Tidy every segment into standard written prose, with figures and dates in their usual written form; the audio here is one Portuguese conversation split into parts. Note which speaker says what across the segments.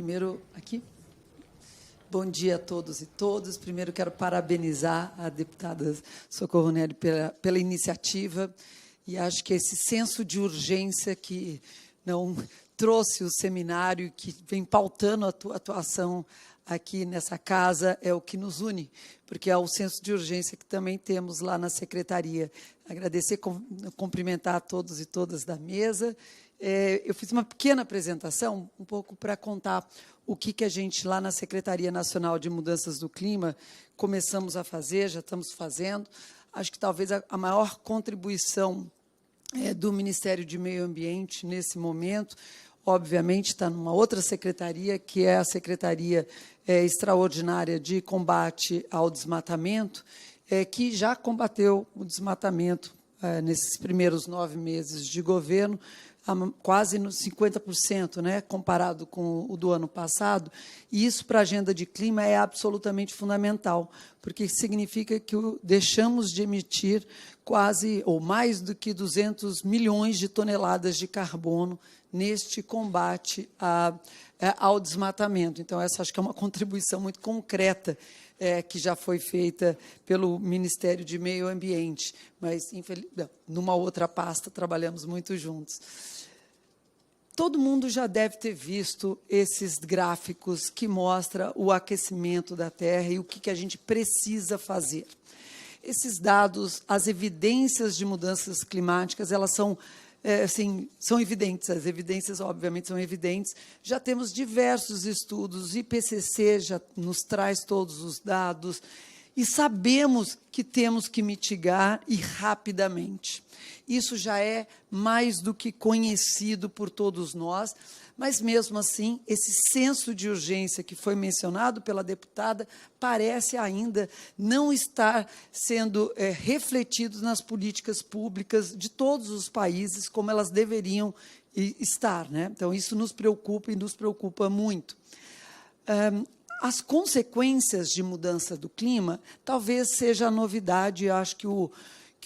Speaker 1: Primeiro, aqui. Bom dia a todos e todas. Primeiro, quero parabenizar a deputada Socorro Neri pela iniciativa, e acho que esse senso de urgência que não trouxe o seminário, que vem pautando a atuação aqui nessa casa, é o que nos une, porque é o senso de urgência que também temos lá na Secretaria. Agradecer, cumprimentar a todos e todas da mesa. Eu fiz uma pequena apresentação, um pouco para contar o que a gente, lá na Secretaria Nacional de Mudanças do Clima, começamos a fazer, já estamos fazendo. Acho que talvez a maior contribuição do Ministério de Meio Ambiente nesse momento, obviamente, está numa outra secretaria, que é a Secretaria Extraordinária de Combate ao Desmatamento, que já combateu o desmatamento nesses primeiros 9 meses de governo, quase nos 50%, né, comparado com o do ano passado, e isso para a agenda de clima é absolutamente fundamental, porque significa que deixamos de emitir quase, ou mais do que 200 milhões de toneladas de carbono neste combate ao desmatamento. Então, essa acho que é uma contribuição muito concreta que já foi feita pelo Ministério de Meio Ambiente, mas, numa outra pasta, trabalhamos muito juntos. Todo mundo já deve ter visto esses gráficos que mostram o aquecimento da Terra e o que a gente precisa fazer. Esses dados, as evidências de mudanças climáticas, elas são evidentes, as evidências, obviamente, são evidentes. Já temos diversos estudos, o IPCC já nos traz todos os dados, e sabemos que temos que mitigar e rapidamente. Isso já é mais do que conhecido por todos nós, mas, mesmo assim, esse senso de urgência que foi mencionado pela deputada parece ainda não estar sendo refletido nas políticas públicas de todos os países como elas deveriam estar, né? Então, isso nos preocupa e nos preocupa muito. As consequências de mudança do clima talvez seja a novidade, acho que o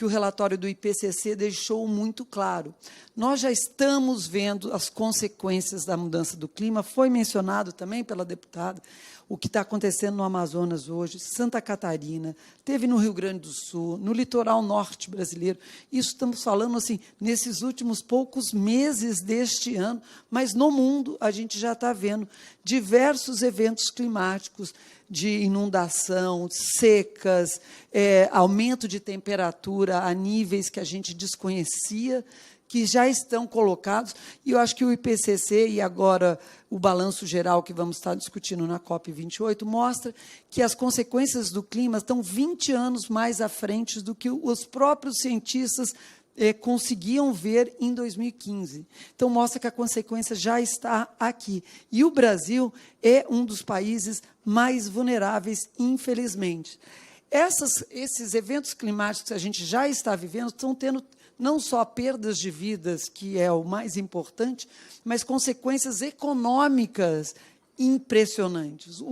Speaker 1: relatório do IPCC deixou muito claro. Nós já estamos vendo as consequências da mudança do clima, foi mencionado também pela deputada o que está acontecendo no Amazonas hoje, Santa Catarina, teve no Rio Grande do Sul, no litoral norte brasileiro. Isso estamos falando assim, nesses últimos poucos meses deste ano, mas no mundo a gente já está vendo diversos eventos climáticos, de inundação, secas, aumento de temperatura a níveis que a gente desconhecia, que já estão colocados, e eu acho que o IPCC e agora o balanço geral que vamos estar discutindo na COP28 mostra que as consequências do clima estão 20 anos mais à frente do que os próprios cientistas conseguiam ver em 2015. Então, mostra que a consequência já está aqui. E o Brasil é um dos países mais vulneráveis, infelizmente. Esses eventos climáticos que a gente já está vivendo estão tendo não só perdas de vidas, que é o mais importante, mas consequências econômicas impressionantes.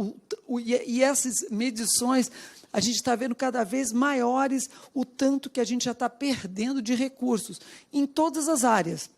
Speaker 1: E essas medições, a gente está vendo cada vez maiores o tanto que a gente já está perdendo de recursos em todas as áreas,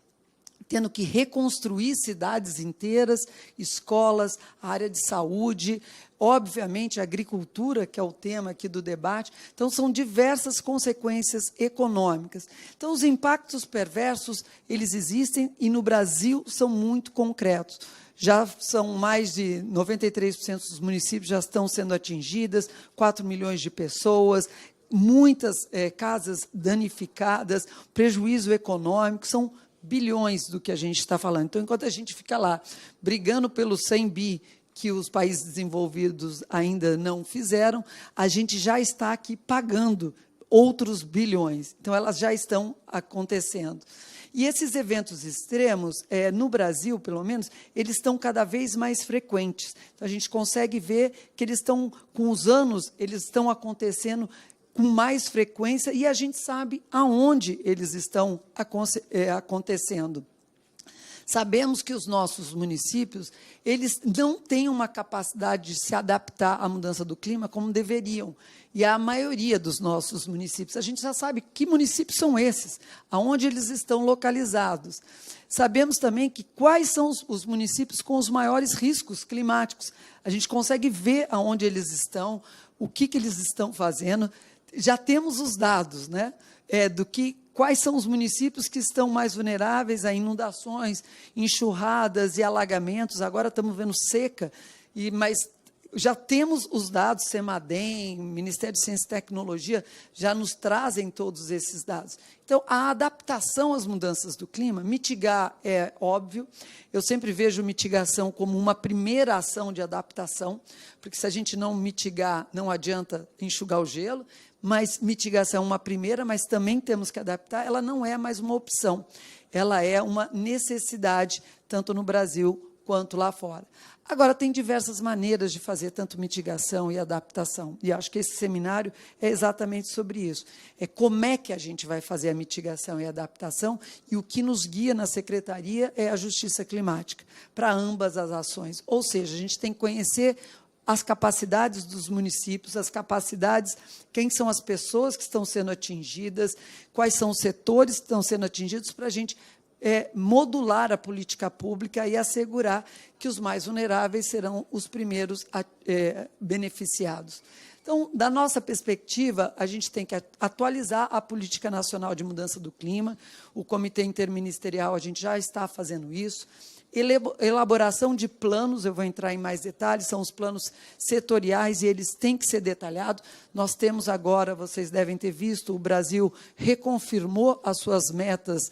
Speaker 1: tendo que reconstruir cidades inteiras, escolas, área de saúde, obviamente, a agricultura, que é o tema aqui do debate. Então, são diversas consequências econômicas. Então, os impactos perversos, eles existem e, no Brasil, são muito concretos. Já são mais de 93% dos municípios já estão sendo atingidas, 4 milhões de pessoas, muitas casas danificadas, prejuízo econômico, são bilhões do que a gente está falando. Então, enquanto a gente fica lá brigando pelos 100 bi que os países desenvolvidos ainda não fizeram, a gente já está aqui pagando outros bilhões. Então, elas já estão acontecendo. E esses eventos extremos, no Brasil, pelo menos, eles estão cada vez mais frequentes. Então, a gente consegue ver que eles estão, com os anos, eles estão acontecendo com mais frequência e a gente sabe aonde eles estão acontecendo. Sabemos que os nossos municípios, eles não têm uma capacidade de se adaptar à mudança do clima como deveriam. E a maioria dos nossos municípios, a gente já sabe que municípios são esses, aonde eles estão localizados. Sabemos também que quais são os municípios com os maiores riscos climáticos. A gente consegue ver aonde eles estão, o que eles estão fazendo. Já temos os dados, né, quais são os municípios que estão mais vulneráveis a inundações, enxurradas e alagamentos. Agora estamos vendo seca, mas já temos os dados, CEMADEM, Ministério de Ciência e Tecnologia, já nos trazem todos esses dados. Então, a adaptação às mudanças do clima, mitigar é óbvio. Eu sempre vejo mitigação como uma primeira ação de adaptação, porque se a gente não mitigar, não adianta enxugar o gelo, mas mitigação é uma primeira, mas também temos que adaptar, ela não é mais uma opção, ela é uma necessidade, tanto no Brasil quanto lá fora. Agora, tem diversas maneiras de fazer tanto mitigação e adaptação, e acho que esse seminário é exatamente sobre isso. É como é que a gente vai fazer a mitigação e a adaptação, e o que nos guia na Secretaria é a Justiça Climática, para ambas as ações. Ou seja, a gente tem que conhecer as capacidades dos municípios, as capacidades, quem são as pessoas que estão sendo atingidas, quais são os setores que estão sendo atingidos, para a gente modular a política pública e assegurar que os mais vulneráveis serão os primeiros beneficiados. Então, da nossa perspectiva, a gente tem que atualizar a Política Nacional de Mudança do Clima, o Comitê Interministerial, a gente já está fazendo isso, elaboração de planos, eu vou entrar em mais detalhes, são os planos setoriais e eles têm que ser detalhados. Nós temos agora, vocês devem ter visto, o Brasil reconfirmou as suas metas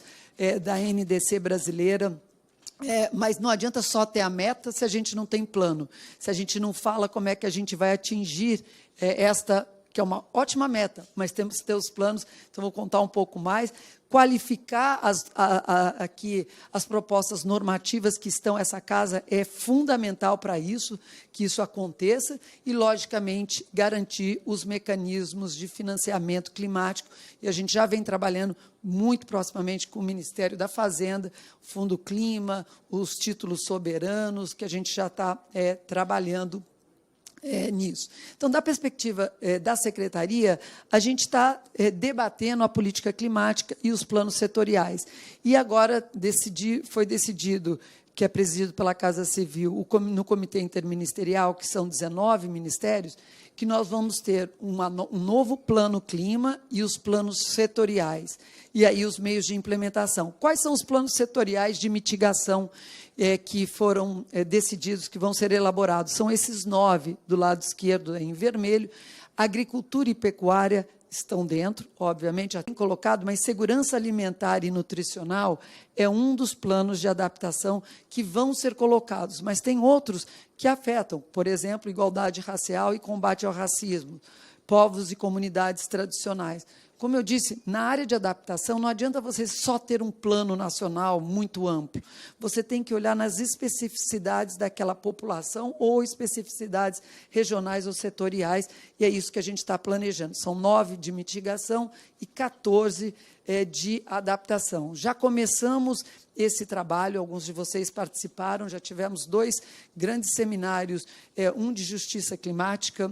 Speaker 1: da NDC brasileira, mas não adianta só ter a meta se a gente não tem plano, se a gente não fala como é que a gente vai atingir esta, que é uma ótima meta, mas temos que ter os planos, então vou contar um pouco mais, qualificar aqui as propostas normativas que estão, essa casa é fundamental para isso, que isso aconteça, e, logicamente, garantir os mecanismos de financiamento climático, e a gente já vem trabalhando muito proximamente com o Ministério da Fazenda, o Fundo Clima, os títulos soberanos, que a gente já está trabalhando nisso. Então, da perspectiva da Secretaria, a gente está debatendo a política climática e os planos setoriais. E agora foi decidido, que é presidido pela Casa Civil, no Comitê Interministerial, que são 19 ministérios, que nós vamos ter um novo plano clima e os planos setoriais, e aí os meios de implementação. Quais são os planos setoriais de mitigação que foram decididos, que vão ser elaborados? São esses 9, do lado esquerdo, em vermelho. Agricultura e pecuária estão dentro, obviamente, já tem colocado, mas segurança alimentar e nutricional é um dos planos de adaptação que vão ser colocados, mas tem outros que afetam, por exemplo, igualdade racial e combate ao racismo, povos e comunidades tradicionais. Como eu disse, na área de adaptação, não adianta você só ter um plano nacional muito amplo. Você tem que olhar nas especificidades daquela população ou especificidades regionais ou setoriais, e é isso que a gente está planejando. São 9 de mitigação e 14 de adaptação. Já começamos esse trabalho, alguns de vocês participaram, já tivemos 2 grandes seminários, um de justiça climática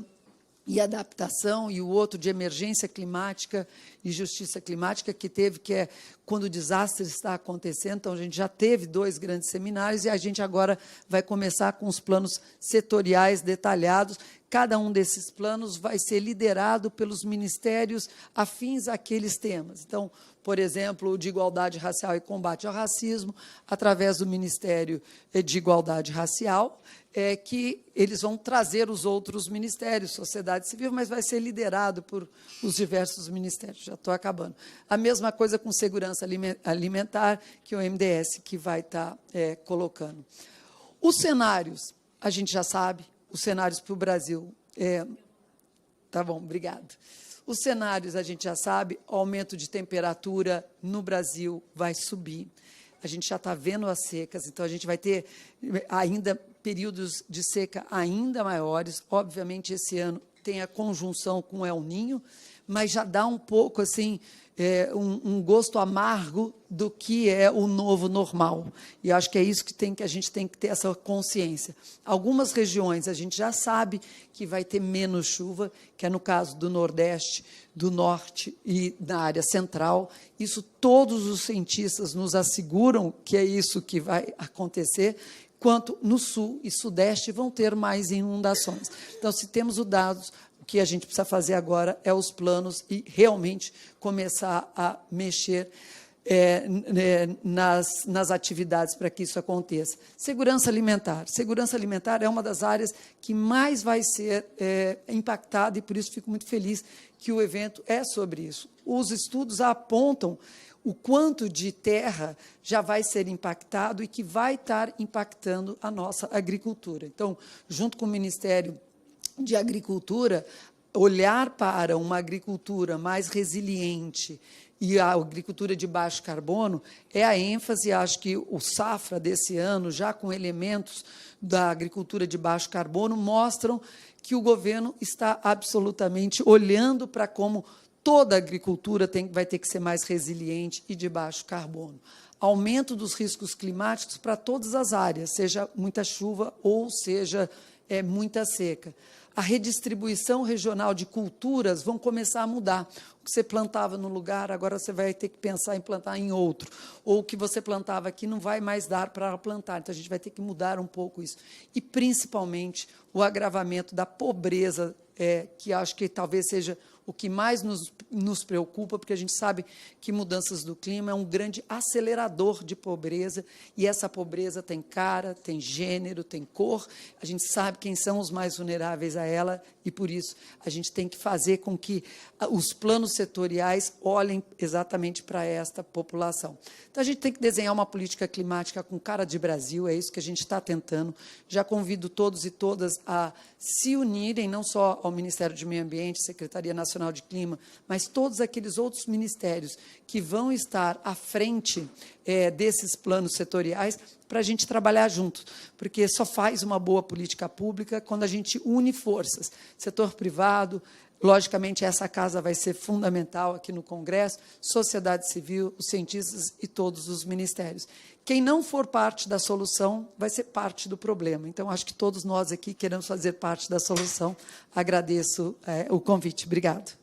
Speaker 1: e adaptação, e o outro de emergência climática e justiça climática, que é quando o desastre está acontecendo. Então, a gente já teve 2 grandes seminários, e a gente agora vai começar com os planos setoriais detalhados. Cada um desses planos vai ser liderado pelos ministérios afins àqueles temas. Então, por exemplo, o de igualdade racial e combate ao racismo, através do Ministério de Igualdade Racial, que eles vão trazer os outros ministérios, sociedade civil, mas vai ser liderado por os diversos ministérios. Já estou acabando. A mesma coisa com segurança alimentar, que o MDS que vai estar colocando. Os cenários, a gente já sabe, os cenários para o Brasil. Tá bom, obrigado. Os cenários, a gente já sabe, o aumento de temperatura no Brasil vai subir. A gente já está vendo as secas, então a gente vai ter ainda períodos de seca ainda maiores. Obviamente, esse ano tem a conjunção com o El Niño, mas já dá um pouco assim, um gosto amargo do que é o novo normal. E acho que é isso que a gente tem que ter essa consciência. Algumas regiões a gente já sabe que vai ter menos chuva, que é no caso do Nordeste, do Norte e da área central. Isso todos os cientistas nos asseguram que é isso que vai acontecer, quanto no Sul e Sudeste vão ter mais inundações. Então, se temos os dados, o que a gente precisa fazer agora é os planos e realmente começar a mexer nas atividades para que isso aconteça. Segurança alimentar. Segurança alimentar é uma das áreas que mais vai ser impactada e, por isso, fico muito feliz que o evento é sobre isso. Os estudos apontam o quanto de terra já vai ser impactado e que vai estar impactando a nossa agricultura. Então, junto com o Ministério de Agricultura, olhar para uma agricultura mais resiliente e a agricultura de baixo carbono é a ênfase. Acho que o Safra desse ano, já com elementos da agricultura de baixo carbono, mostram que o governo está absolutamente olhando para como toda a agricultura vai ter que ser mais resiliente e de baixo carbono. Aumento dos riscos climáticos para todas as áreas, seja muita chuva ou seja muita seca. A redistribuição regional de culturas vão começar a mudar. O que você plantava num lugar, agora você vai ter que pensar em plantar em outro. Ou o que você plantava aqui não vai mais dar para plantar. Então, a gente vai ter que mudar um pouco isso. E, principalmente, o agravamento da pobreza, que acho que talvez seja o que mais nos preocupa, porque a gente sabe que mudanças do clima é um grande acelerador de pobreza, e essa pobreza tem cara, tem gênero, tem cor, a gente sabe quem são os mais vulneráveis a ela, e, por isso, a gente tem que fazer com que os planos setoriais olhem exatamente para esta população. Então, a gente tem que desenhar uma política climática com cara de Brasil, é isso que a gente está tentando. Já convido todos e todas a se unirem, não só ao Ministério do Meio Ambiente, Secretaria Nacional de Clima, mas todos aqueles outros ministérios que vão estar à frente desses planos setoriais, para a gente trabalhar junto, porque só faz uma boa política pública quando a gente une forças. Setor privado, logicamente, essa casa vai ser fundamental aqui no Congresso, sociedade civil, os cientistas e todos os ministérios. Quem não for parte da solução vai ser parte do problema. Então, acho que todos nós aqui queremos fazer parte da solução. Agradeço o convite. Obrigado.